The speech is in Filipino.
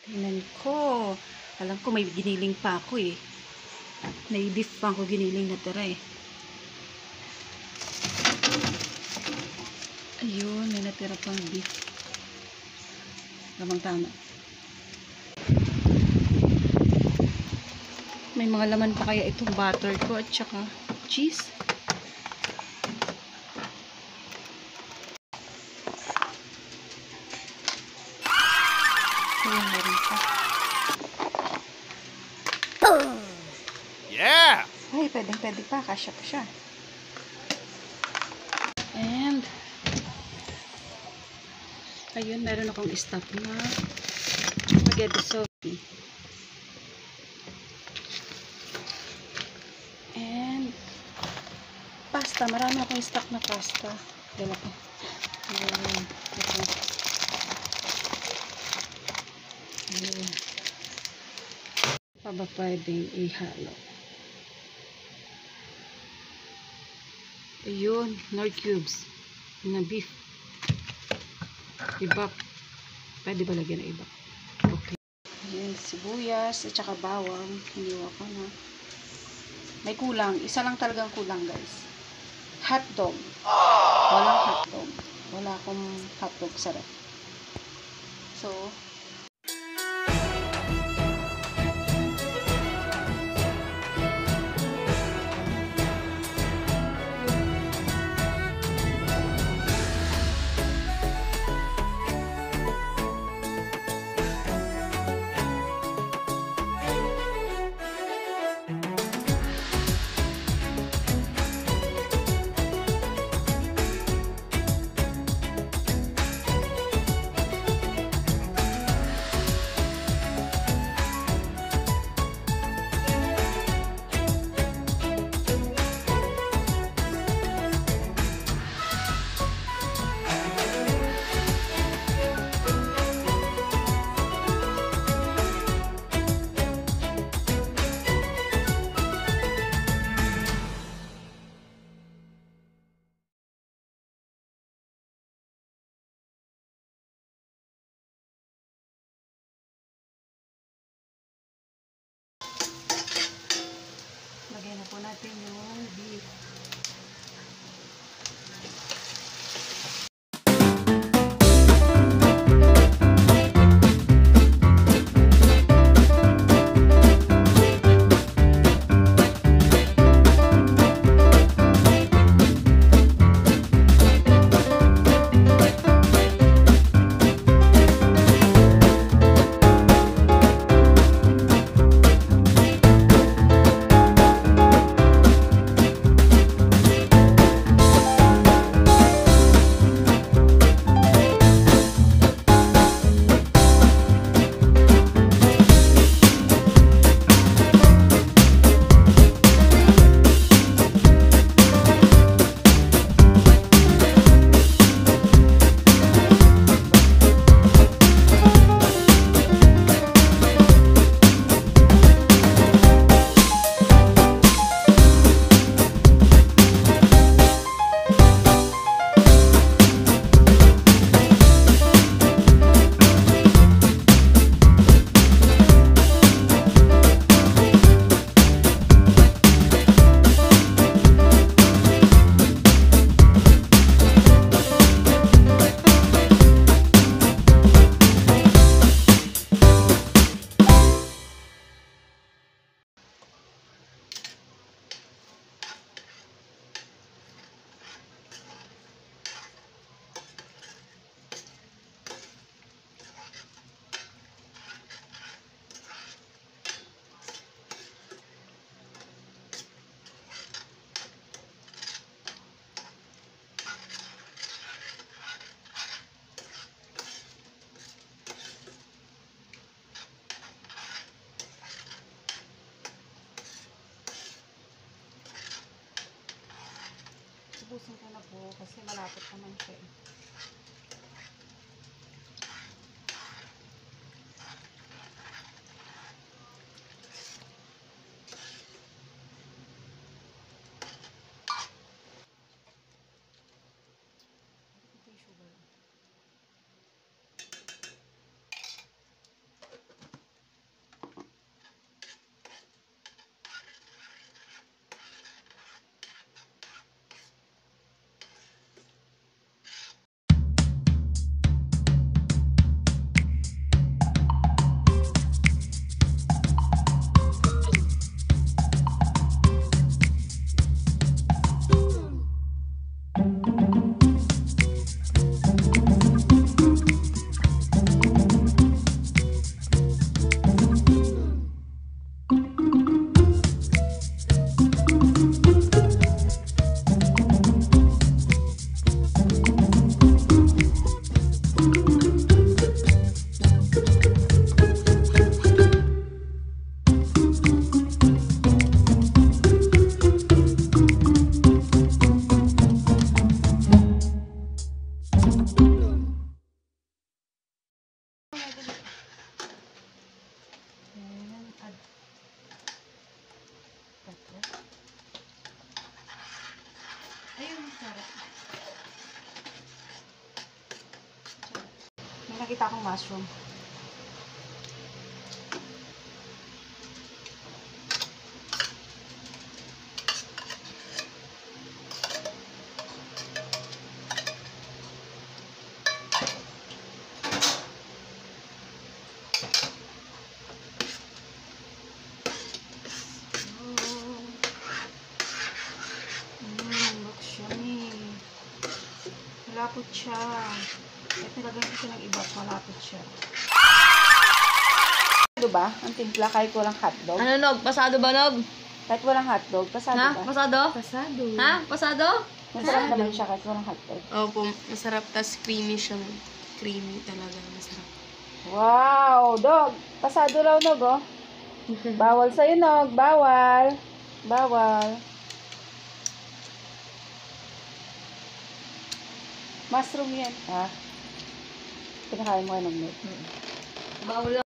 Tingnan ko. Alam ko may giniling pa ako eh. May beef pa ako giniling na tira eh. Ayun, may natira pang beef. Tamang tama. May mga laman pa kaya itong butter ko at saka cheese. Ayun, meron pa. Yeah! Ay, pwede pa. Kasya pa siya. And, ayun, meron akong stock na spaghetti sauce. And, pasta. Marami akong stock na pasta. Dala ko. Ayun. Ito. Ayun. Pa ba pwedeng ihalo? Ayun, Nor cubes na beef. Iba. Pwede ba lagyan ng iba? Okay. Ayun, sibuyas at saka bawang. Hiniwa ko na. May kulang. Isa lang talagang kulang, guys. Hotdog. Walang hotdog. Wala akong hotdog sarap. So, lagay na po natin yung beef. Ubusin ko na po kasi malapit naman siya eh. Ito yung sugar. nakita akong mushroom. Malapot siya. Kahit nilagay ko siya ng iba, malapot siya. Pasado ba? Ang timpla kahit walang hotdog? Ano, Nog? Pasado ba, Nog? Kahit walang hotdog, pasado Ha? ba? Pasado? Pasado. Ha? Pasado? Masarap naman siya kahit walang hotdog. Opo, masarap. Tas creamy siya. Creamy talaga. Masarap. Wow! Dog! Pasado raw, Nog, oh. Bawal sa'yo, Nog. Bawal. Bawal. Mushroom yan. Ha? Pinakain mo kayo ng milk. Bawal